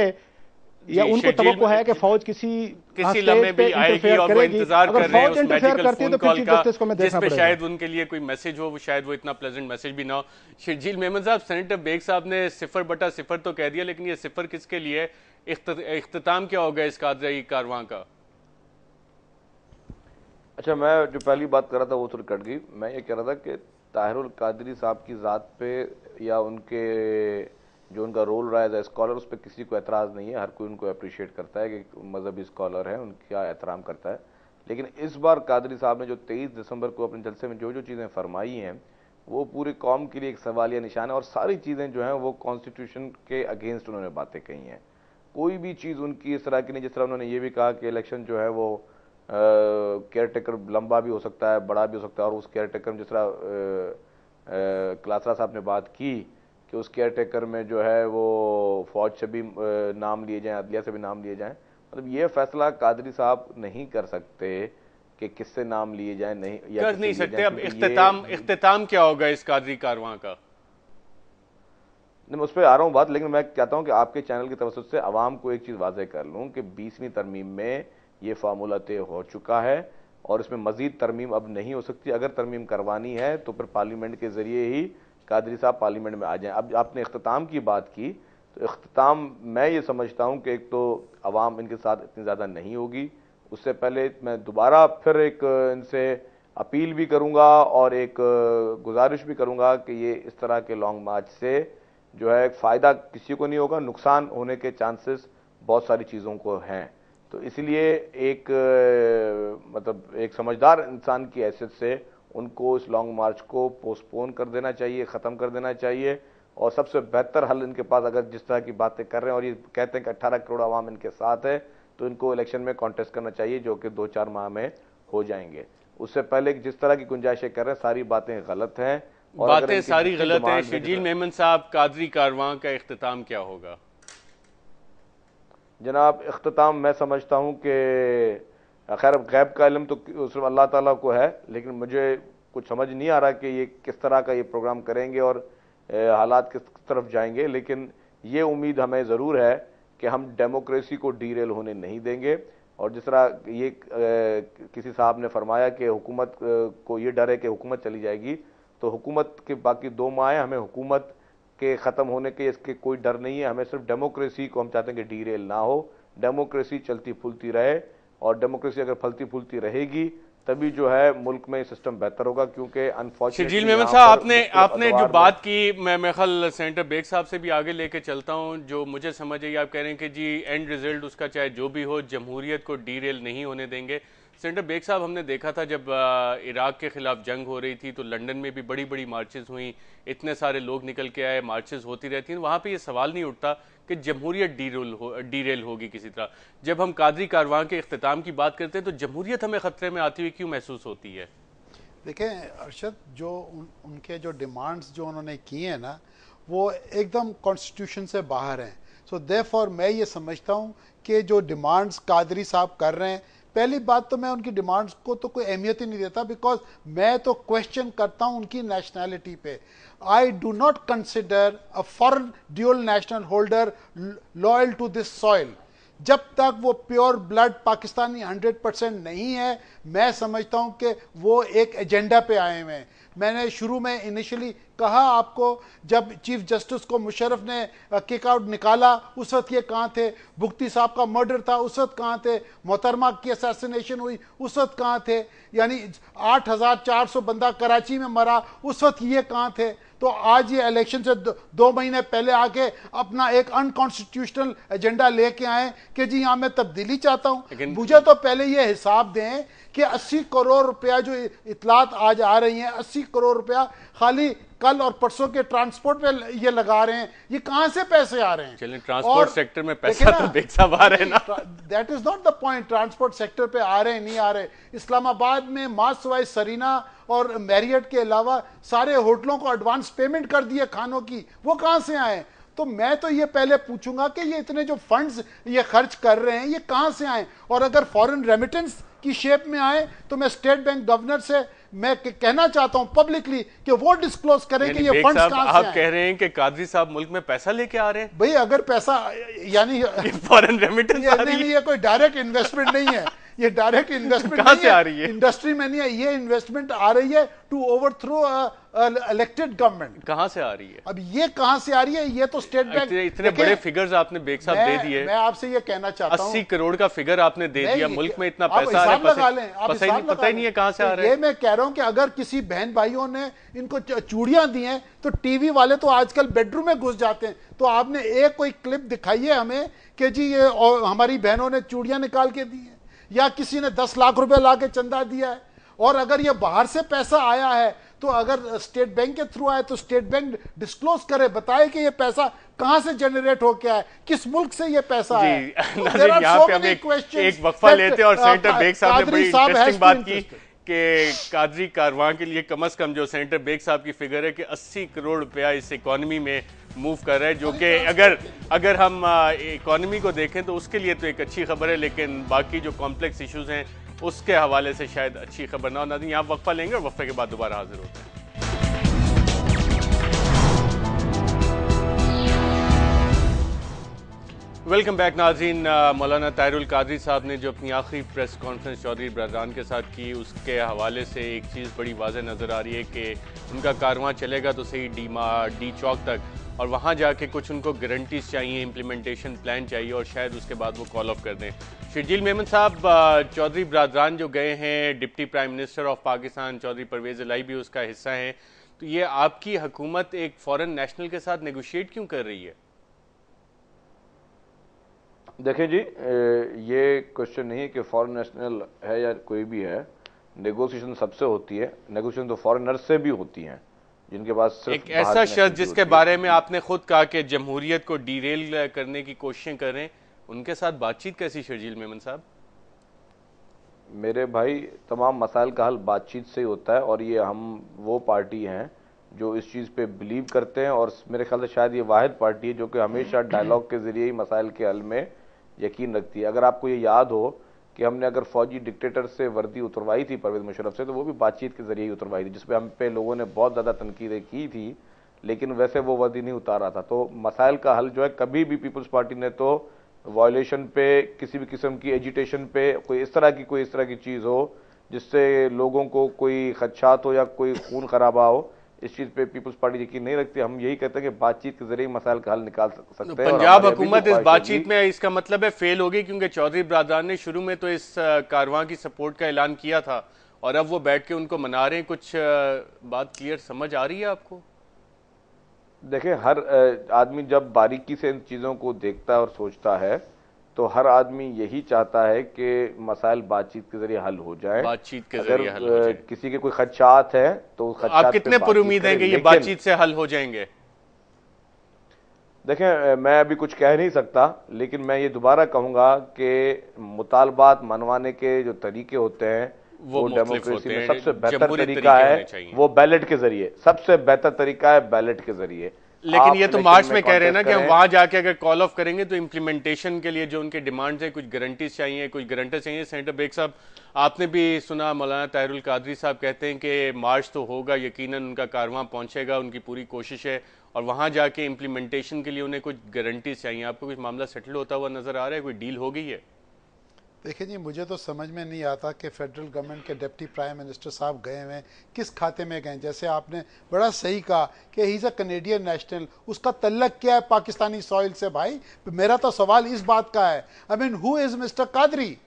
या उनको तवक्को है कि फौज किसी लम्हे भी आएगी और वो इंतजार कर रहे हैं उस मैजिकल फोन कॉल का जिसपे शायद उनके लिए कोई मैसेज हो, वो शायद वो इतना प्लेजेंट मैसेज भी ना हो। शर्जील मेमन साहब, सेनेटर बेग साहब ने 0/0 तो कह दिया, लेकिन ये 0 किसके लिए, इख्तिताम क्या होगा इस कादरी कारवां का? अच्छा, मैं जो पहली बात कर रहा था वो थोड़ी कट गई। मैं ये कह रहा था कि ताहिरुल कादरी साहब की ज़ात पे या उनके जो उनका रोल रहा है एज ए स्कॉलर, उस पर किसी को एतराज़ नहीं है। हर कोई उनको अप्रिशिएट करता है कि मजहबी स्कॉलर हैं, उनका एहतराम करता है। लेकिन इस बार कादरी साहब ने जो 23 दिसंबर को अपने जलसे में जो जो चीज़ें फरमाई हैं वो पूरी कौम के लिए एक सवालिया निशान है, और सारी चीज़ें जो हैं वो कॉन्स्टिट्यूशन के अगेंस्ट उन्होंने बातें कही हैं। कोई भी चीज़ उनकी इस तरह की नहीं, जिस तरह उन्होंने ये भी कहा कि इलेक्शन जो है वो केयर टेकर लंबा भी हो सकता है, बड़ा भी हो सकता है, और उस केयर टेकर में जिस तरह क्लासरा साहब ने बात की कि उस केयर टेकर में जो है वो फौज से भी नाम लिए जाएं, अदलिया से भी नाम लिए जाएं। मतलब ये फैसला कादरी साहब नहीं कर सकते कि किससे नाम लिए जाएं, नहीं या कर नहीं सकते। अब इख्तिताम क्या होगा इस कादरी कारवां का? नहीं, मैं उस पर आ रहा हूँ बात, लेकिन मैं चाहता हूँ कि आपके चैनल की तवज्जो से आवाम को एक चीज़ वाज़ेह कर लूँ कि 20वीं तरमीम में ये फार्मूला तय हो चुका है और इसमें मजीद तरमीम अब नहीं हो सकती। अगर तरमीम करवानी है तो फिर पार्लियामेंट के ज़रिए ही कादरी साहब पार्लियामेंट में आ जाएं। अब आपने इख्तिताम की बात की, तो इख्तिताम मैं ये समझता हूँ कि एक तो आवाम इनके साथ इतनी ज़्यादा नहीं होगी। उससे पहले मैं दोबारा फिर एक इनसे अपील भी करूँगा और एक गुजारिश भी करूँगा कि ये इस तरह के लॉन्ग मार्च से जो है फ़ायदा किसी को नहीं होगा, नुकसान होने के चांसेस बहुत सारी चीज़ों को हैं। तो इसलिए एक मतलब एक समझदार इंसान की हैसियत से उनको इस लॉन्ग मार्च को पोस्टपोन कर देना चाहिए, ख़त्म कर देना चाहिए। और सबसे बेहतर हल इनके पास, अगर जिस तरह की बातें कर रहे हैं और ये कहते हैं कि 18 करोड़ आवाम इनके साथ है, तो इनको इलेक्शन में कॉन्टेस्ट करना चाहिए, जो कि 2-4 माह में हो जाएंगे। उससे पहले जिस तरह की गुंजाइशें कर रहे हैं सारी बातें गलत हैं, और बातें सारी गलत हैं। शर्जील मेमन साहब, कादरी कारवां का इख्तिताम क्या होगा? जनाब, इख्तिताम मैं समझता हूँ कि खैर गैब का इल्म तो सिर्फ अल्लाह ताला को है, लेकिन मुझे कुछ समझ नहीं आ रहा कि ये किस तरह का ये प्रोग्राम करेंगे और हालात किस तरफ जाएंगे। लेकिन ये उम्मीद हमें ज़रूर है कि हम डेमोक्रेसी को डीरेल होने नहीं देंगे। और जिस तरह ये किसी साहब ने फरमाया कि हुकूमत को ये डर है कि हुकूमत चली जाएगी, तो हुकूमत के बाकी 2 माह हैं, हमें हुकूमत के ख़त्म होने के इसके कोई डर नहीं है। हमें सिर्फ डेमोक्रेसी को हम चाहते हैं कि डीरेल ना हो, डेमोक्रेसी चलती फूलती रहे, और डेमोक्रेसी अगर फलती फूलती रहेगी तभी जो है मुल्क में सिस्टम बेहतर होगा। क्योंकि अनफॉर्चुनेटली शर्जील मेमन साहब, आपने जो बात की, मैं ख्याल सेनेटर बेग साहब से भी आगे लेके चलता हूं। जो मुझे समझ आई, आप कह रहे हैं कि जी एंड रिजल्ट उसका चाहे जो भी हो, जमहूरियत को डीरेल नहीं होने देंगे। सेनेटर बेग साहब, हमने देखा था जब इराक के खिलाफ जंग हो रही थी तो लंदन में भी बड़ी बड़ी मार्चेस हुई, इतने सारे लोग निकल के आए, मार्चेस होती रहती हैं। वहाँ पे ये सवाल नहीं उठता कि जमहूरियत डीरेल होगी किसी तरह। जब हम कादरी कारवां के इख्तिताम की बात करते हैं तो जमहूरियत हमें खतरे में आती हुई क्यों महसूस होती है? देखें अरशद, जो उनके जो डिमांड्स जो उन्होंने किए हैं ना, वो एकदम कॉन्स्टिट्यूशन से बाहर हैं। सो देयरफॉर मैं ये समझता हूँ कि जो डिमांड्स कादरी साहब कर रहे हैं, पहली बात तो मैं उनकी डिमांड्स को तो कोई अहमियत ही नहीं देता, बिकॉज मैं तो क्वेश्चन करता हूं उनकी नेशनैलिटी पे। I do not consider a foreign dual national holder loyal to this soil. जब तक वो प्योर ब्लड पाकिस्तानी 100% नहीं है, मैं समझता हूं कि वो एक एजेंडा पे आए हुए हैं। मैंने शुरू में इनिशियली कहा आपको, जब चीफ जस्टिस को मुशर्रफ ने किक आउट निकाला, उस वक्त ये कहाँ थे? भुगती साहब का मर्डर था, उस वक्त कहाँ थे? मोहतरमा की असैसिनेशन हुई, उस वक्त कहाँ थे? यानी 8,400 बंदा कराची में मरा, उस वक्त ये कहाँ थे? तो आज ये इलेक्शन से 2 महीने पहले आके अपना एक अनकॉन्स्टिट्यूशनल एजेंडा लेके आए कि जी हाँ मैं तब्दीली चाहता हूं। मुझे तो पहले ये हिसाब दें कि 80 करोड़ रुपया जो इतलात आज आ रही हैं, 80 करोड़ रुपया खाली कल और परसों के ट्रांसपोर्ट पे ये लगा रहे हैं, ये कहां से पैसे आ रहे हैं? चलिए, ट्रांसपोर्ट सेक्टर में पैसा तो बेग साहब आ रहे हैं ना। That is not the point, transport sector पे आ रहे हैं नहीं आ रहे। इस्लामाबाद में मास वाइज सरीना और मैरियट के अलावा सारे होटलों को एडवांस पेमेंट कर दिए खानों की, वो कहां से आए? तो मैं तो ये पहले पूछूंगा कि ये इतने जो फंड्स ये खर्च कर रहे हैं ये कहां से आए, और अगर फॉरेन रेमिटेंस की शेप में आए तो मैं स्टेट बैंक गवर्नर से मैं कहना चाहता हूं पब्लिकली कि वो डिस्क्लोज करें कि ये फंड्स कहां से आए। आप कह रहे हैं कि कादरी साहब मुल्क में पैसा लेके आ रहे हैं? भाई अगर पैसा यानी फॉरेन रेमिटेंस आ रही है, ये कोई डायरेक्ट इन्वेस्टमेंट नहीं है, ये डायरेक्ट इन्वेस्टमेंट कहां से आ रही है? इंडस्ट्री में नहीं है, ये इन्वेस्टमेंट आ रही है टू ओवरथ्रो इलेक्टेड गवर्नमेंट। कहां से आ रही है? अब ये कहां से आ रही है? ये तो स्टेट बैंक, इतने बड़े फिगर्स आपने बेग साहब दे दिए। मैं आपसे ये कहना चाहता हूं, 80 करोड़ का फिगर आपने दे दिया, मुल्क में इतना पैसा आ रहा है, पता ही नहीं है कहां से आ रहा है। ये मैं कह रहा हूं कि अगर किसी बहन भाइयों ने इनको चूड़ियां दी हैं तो टीवी वाले तो आजकल बेडरूम में घुस जाते हैं। तो आपने एक कोई क्लिप दिखाइए हमें कि जी ये हमारी बहनों ने चूड़ियां निकाल के दी हैं, या किसी ने 10 लाख रुपए ला के चंदा दिया है? और अगर ये बाहर से पैसा आया है तो अगर स्टेट बैंक के थ्रू आए तो स्टेट बैंक डिस्क्लोज करे, बताए कि ये पैसा कहां से जनरेट होके आया, किस मुल्क से ये पैसा आया। यहाँ पे हम एक वक्फा लेते हैं और सेनेटर बेग साहब ने बड़ी इंटरेस्टिंग बात की कि कादरी कारवां के लिए कम से कम जो सेनेटर बेग साहब की फिगर है कि 80 करोड़ रुपया इस इकोनॉमी में मूव कर रहा है, जो कि अगर हम इकोनॉमी को देखें तो उसके लिए तो एक अच्छी खबर है, लेकिन बाकी जो कॉम्प्लेक्स इश्यूज हैं उसके हवाले से शायद अच्छी खबर ना हो। नाज़रीन, यहाँ वक्फा लेंगे और वक्फे के बाद दोबारा हाजिर होते हैं। वेलकम बैक नाज़रीन। मौलाना ताहिरुल कादरी साहब ने जो अपनी आखिरी प्रेस कॉन्फ्रेंस चौधरी बरदरान के साथ की, उसके हवाले से एक चीज़ बड़ी वाज़ेह नज़र आ रही है कि उनका कारवां चलेगा तो सही डी चौक तक, और वहाँ जाके कुछ उनको गारंटीज चाहिए, इम्प्लीमेंटेशन प्लान चाहिए, और शायद उसके बाद वो कॉल ऑफ कर दें। शर्जील मेमन साहब, चौधरी बरदरान जो गए हैं, deputy prime minister of Pakistan Chaudhry Pervaiz Elahi भी उसका हिस्सा हैं, तो ये आपकी हुकूमत एक फॉरेन नेशनल के साथ नेगोशिएट क्यों कर रही है? देखें जी, ये क्वेश्चन नहीं है कि फॉरेन नेशनल है या कोई भी है, नेगोशिएशन सबसे होती है, नेगोशिएशन तो फॉरेनर से भी होती हैं जिनके पास सिर्फ एक ऐसा शख्स जिसके बारे में आपने खुद कहा कि जमहूरियत को डीरेल करने की कोशिशें कर रहे हैं, उनके साथ बातचीत कैसी शर्जील मेमन साहब? मेरे भाई, तमाम मसाइल का हल बातचीत से ही होता है, और ये हम वो पार्टी हैं जो इस चीज़ पे बिलीव करते हैं, और मेरे ख्याल से शायद ये वाहिद पार्टी है जो कि हमेशा डायलॉग के जरिए ही मसाइल के हल में यकीन रखती है। अगर आपको ये याद हो कि हमने अगर फौजी डिक्टेटर से वर्दी उतरवाई थी परवेज़ मुशर्रफ से, तो वो भी बातचीत के जरिए ही उतरवाई थी, जिसपे हम पे लोगों ने बहुत ज़्यादा तनकीदें की थी, लेकिन वैसे वो वर्दी नहीं उतारा था। तो मसाइल का हल जो है, कभी भी पीपल्स पार्टी ने तो वायलेशन पे, किसी भी किस्म की एजिटेशन पे, कोई इस तरह की चीज़ हो जिससे लोगों को कोई खदशात हो या कोई खून खराबा हो, इस चीज पे पीपल्स पार्टी यकीन नहीं रखती। हम यही कहते हैं कि बातचीत के जरिए मसाइल का हल निकाल सकते हैं। पंजाब हुकूमत इस बातचीत में, इसका मतलब है फेल हो गई, क्योंकि चौधरी बरदरान ने शुरू में तो इस कारवां की सपोर्ट का ऐलान किया था और अब वो बैठ के उनको मना रहे हैं। कुछ बात क्लियर समझ आ रही है आपको? देखें, हर आदमी जब बारीकी से इन चीजों को देखता है और सोचता है तो हर आदमी यही चाहता है कि मसाइल बातचीत के जरिए हल हो जाए। बातचीत के जरिए हल हो जाए। किसी के कोई खदशात है तो आप कितने पुरुमीद हैं कि ये बातचीत से हल हो जाएंगे? देखें, मैं अभी कुछ कह नहीं सकता, लेकिन मैं ये दोबारा कहूंगा कि मुतालबात मनवाने के जो तरीके होते हैं वो डेमोक्रेसी में सबसे बेहतर तरीका है वो बैलेट के जरिए, सबसे बेहतर तरीका है बैलेट के जरिए। लेकिन ये तो मार्च में कह रहे हैं ना कि हम वहां जाके अगर कॉल ऑफ करेंगे तो इम्प्लीमेंटेशन के लिए जो उनके डिमांड्स हैं, कुछ गारंटीज चाहिए, कुछ गारंटर चाहिए। सेनेटर बेग साहब, आपने भी सुना मौलाना ताहिरुल कादरी साहब कहते हैं कि मार्च तो होगा, यकीनन उनका कारवां पहुंचेगा, उनकी पूरी कोशिश है, और वहां जाके इम्प्लीमेंटेशन के लिए उन्हें कुछ गारंटीज चाहिए। आपको कुछ मामला सेटल होता हुआ नजर आ रहा है? कोई डील हो गई है? देखिए जी, मुझे तो समझ में नहीं आता कि फेडरल गवर्नमेंट के डिप्टी प्राइम मिनिस्टर साहब गए हुए किस खाते में गए। जैसे आपने बड़ा सही कहा कि he is a Canadian national, उसका तल्लक क्या है पाकिस्तानी सॉइल से? भाई, मेरा तो सवाल इस बात का है, I mean who is mister Qadri?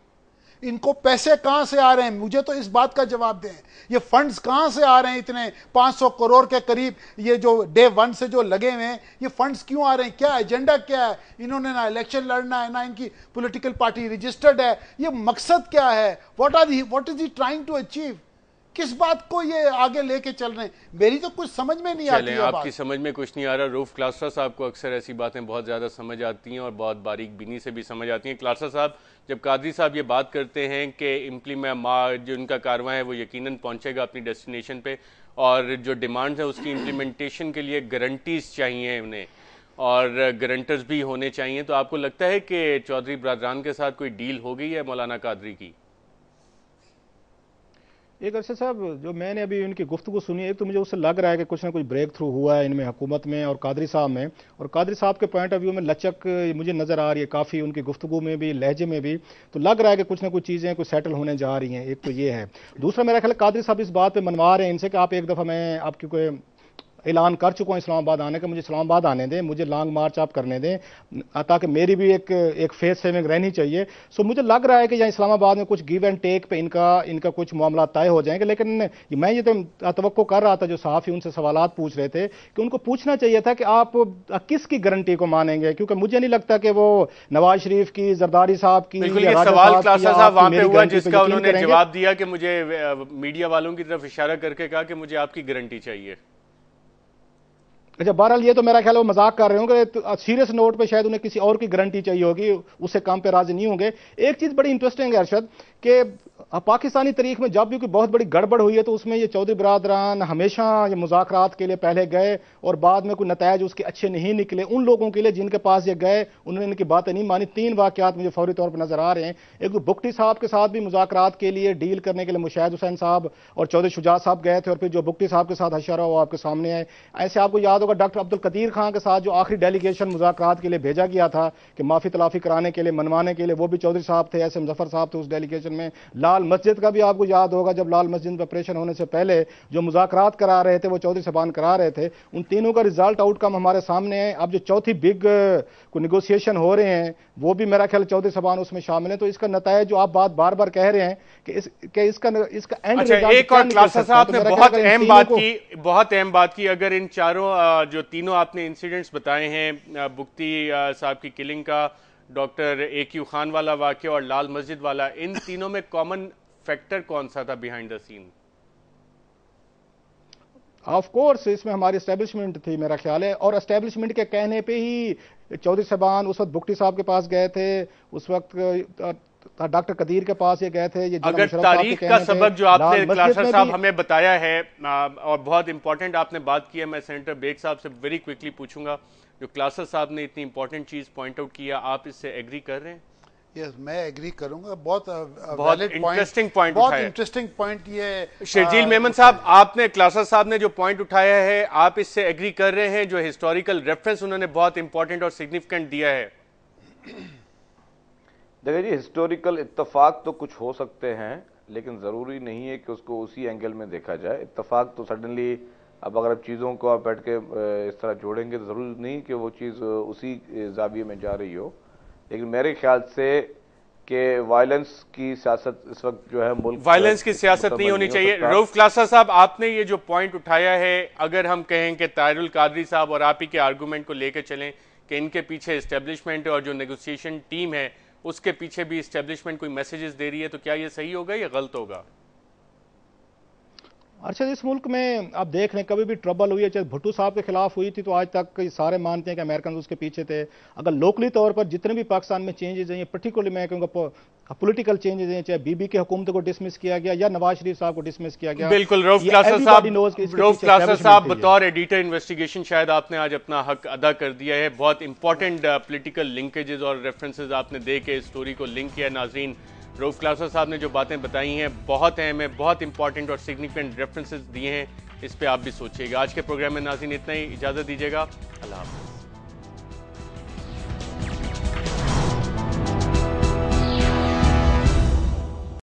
इनको पैसे कहां से आ रहे हैं? मुझे तो इस बात का जवाब दें। ये फंड्स कहां से आ रहे हैं इतने 500 करोड़ के करीब? ये जो डे 1 से जो लगे हुए हैं, ये फंड्स क्यों आ रहे हैं? क्या एजेंडा क्या है? इन्होंने ना इलेक्शन लड़ना है, ना इनकी पॉलिटिकल पार्टी रजिस्टर्ड है। ये मकसद क्या है? What is he trying to achieve? किस बात को ये आगे लेके चल रहे हैं? मेरी तो कुछ समझ में नहीं आती है। आपकी समझ में कुछ नहीं आ रहा। रूफ क्लास्टर साहब को अक्सर ऐसी बातें बहुत ज्यादा समझ आती हैं और बहुत बारीक बीनी से भी समझ आती हैं। क्लास्टर साहब, जब कादरी साहब ये बात करते हैं कि जो उनका कारवां है वो यकीनन पहुंचेगा अपनी डेस्टिनेशन पे, और जो डिमांड्स है उसकी इम्प्लीमेंटेशन के लिए गारंटीज चाहिए उन्हें, और गारंटर्स भी होने चाहिए, तो आपको लगता है कि चौधरी बरदरान के साथ कोई डील हो गई है मौलाना कादरी की? एक अरशद साहब, जो मैंने अभी उनकी गुफ्तगू सुनी है, तो मुझे उससे लग रहा है कि कुछ ना कुछ ब्रेक थ्रू हुआ है इनमें, हुकूमत में और कादरी साहब में। और कादरी साहब के पॉइंट ऑफ व्यू में लचक मुझे नज़र आ रही है काफ़ी, उनकी गुफ्तगू में भी, लहजे में भी। तो लग रहा है कि कुछ ना कुछ चीज़ें कुछ सेटल होने जा रही हैं। एक तो ये है। दूसरा, मेरा ख्याल कादरी साहब इस बात पर मनवा रहे हैं इनसे कि आप एक दफ़ा, मैं आपकी कोई ऐलान कर चुका हूँ इस्लामाबाद आने का, मुझे इस्लामाबाद आने दें, मुझे लॉन्ग मार्च आप करने दें, ताकि मेरी भी एक फेस सेविंग रहनी चाहिए। सो मुझे लग रहा है कि यहाँ इस्लामाबाद में कुछ गिव एंड टेक पे इनका कुछ मामला तय हो जाएंगे। लेकिन मैं ये तो तवक्को कर रहा था, जो सहाफ़ी उनसे सवालात पूछ रहे थे, कि उनको पूछना चाहिए था कि आप किसकी गारंटी को मानेंगे, क्योंकि मुझे नहीं लगता कि वो नवाज शरीफ की, जरदारी साहब की, बिल्कुल ये सवाल क्लासा साहब वहां पे हुआ जिसका उन्होंने जवाब दिया कि मुझे मीडिया वालों की तरफ इशारा करके कहा कि मुझे आपकी गारंटी चाहिए। अच्छा, बहरहाल ये तो मेरा ख्याल है वो मजाक कर रहे होंगे, तो सीरियस नोट पे शायद उन्हें किसी और की गारंटी चाहिए होगी, उससे काम पे राजी नहीं होंगे। एक चीज बड़ी इंटरेस्टिंग है अरशद, कि पाकिस्तानी तारीख में जब भी कोई बहुत बड़ी गड़बड़ हुई है तो उसमें ये चौधरी बरादरान हमेशा ये मुज़ाकरात के लिए पहले गए और बाद में कोई नतायज उसके अच्छे नहीं निकले। उन लोगों के लिए जिनके पास ये गए उन्होंने इनकी बातें नहीं मानी। 3 वाकयात मुझे फौरी तौर पर नजर आ रहे हैं। एक तो बुगटी साहब के साथ भी मुज़ाकरात के लिए, डील करने के लिए मुशाहिद हुसैन साहब और चौधरी शुजात साहब गए थे, और फिर जो बुगटी साहब के साथ हशर वो आपके सामने है। ऐसे आपको याद होगा डॉक्टर अब्दुल कदीर खान के साथ जो आखिरी डेलीगेशन मुज़ाकरात के लिए भेजा गया था कि माफी तलाफी कराने के लिए, मनवाने के लिए, वो भी चौधरी साहब थे, एस एम जफर साहब थे उस डेलीगेशन में। लाल मस्जिद का भी आपको याद होगा, जब लाल मस्जिद में ऑपरेशन होने से पहले जो मुज़ाकरात करा रहे थे वो चौधरी साहबान करा रहे थे। उन तीनों का रिजल्ट आउटकम हमारे सामने है। अब जो चौथी बिग को निगोशिएशन हो रहे हैं वो भी मेरा ख्याल चौधरी साहबान उसमें शामिल है। तो इसका नतीजा जो आप बार बार कह रहे हैं कि इसका एंड रिजल्ट, एक और क्लासा साहब ने बहुत अहम बात की। अगर इन चारों जो तीनों आपने इंसिडेंट्स बताए हैं, बुगटी साहब की किलिंग का, डॉक्टर AQ खान वाला वाकया और लाल मस्जिद वाला, इन तीनों में कॉमन फैक्टर कौन सा था behind the scene? Of course इसमें हमारी एस्टेब्लिशमेंट थी मेरा ख्याल है, और एस्टेब्लिशमेंट के कहने पे ही चौधरी साहबान उस वक्त बुगटी साहब के पास गए थे, उस वक्त डॉक्टर कदीर के पास ये गए थे। ये अगर तारीख का सबक जो आपने क्लासा साहब हमें बताया है, और बहुत इंपॉर्टेंट आपने बात की है, मैं सेनेटर बेग साहब से वेरी क्विकली पूछूंगा, जो क्लासा साहब ने इतनी इंपॉर्टेंट चीज पॉइंट आउट किया, आप इससे एग्री कर रहे हैं? यस, मैं एग्री करूंगा। बहुत इंटरेस्टिंग पॉइंट बहुत इंटरेस्टिंग पॉइंट ये शर्जील मेमन साहब, आपने क्लासा साहब ने जो पॉइंट उठाया है, आप इससे एग्री कर रहे हैं? जो हिस्टोरिकल रेफरेंस उन्होंने बहुत इंपॉर्टेंट और सिग्निफिकेंट दिया है। देखिए जी, हिस्टोरिकल इत्तेफाक तो कुछ हो सकते हैं, लेकिन ज़रूरी नहीं है कि उसको उसी एंगल में देखा जाए। इत्तेफाक तो सडनली, अब अगर आप चीज़ों को आप बैठ के इस तरह जोड़ेंगे तो ज़रूरी नहीं कि वो चीज़ उसी जाविये में जा रही हो। लेकिन मेरे ख्याल से कि वायलेंस की सियासत इस वक्त जो है, मुल्क वायलेंस की सियासत नहीं होनी चाहिए। रऊफ क्लासा साहब, आपने ये जो पॉइंट उठाया है, अगर हम कहें कि ताहिरुल कादरी साहब और आप ही के आर्गूमेंट को लेकर चलें कि इनके पीछे एस्टेब्लिशमेंट और जो नेगोशिएशन टीम है उसके पीछे भी एस्टेब्लिशमेंट कोई मैसेजेस दे रही है, तो क्या ये सही होगा या गलत होगा? अच्छा, इस मुल्क में आप देख रहे हैं, कभी भी ट्रबल हुई है, चाहे भुट्टो साहब के खिलाफ हुई थी तो आज तक सारे मानते हैं कि अमेरिकन उसके पीछे थे। अगर लोकली तौर पर जितने भी पाकिस्तान में चेंजेस हैं, पर्टिकुलरली मैं कहूँगा पॉलिटिकल चेंजेस हैं, चाहे बीबी की हुकूमत को डिसमिस किया गया या नवाज शरीफ साहब को डिसमिस किया गया। बिल्कुल, रऊफ क्लासा साहब बतौर एडिटर इन्वेस्टिगेशन शायद आपने आज अपना हक अदा कर दिया है। बहुत इंपॉर्टेंट पॉलिटिकल लिंकेजेस और रेफरेंसेस आपने दे के स्टोरी को लिंक किया। नाजरीन, रऊफ क्लासा साहब ने जो बातें बताई हैं बहुत अहम है, बहुत इंपॉर्टेंट और सिग्निफिकेंट रेफरेंसेस दिए हैं, इस पे आप भी सोचिएगा। आज के प्रोग्राम में नाज़रीन इतना ही, इजाज़त दीजिएगा, अल्लाह हाफ़िज़।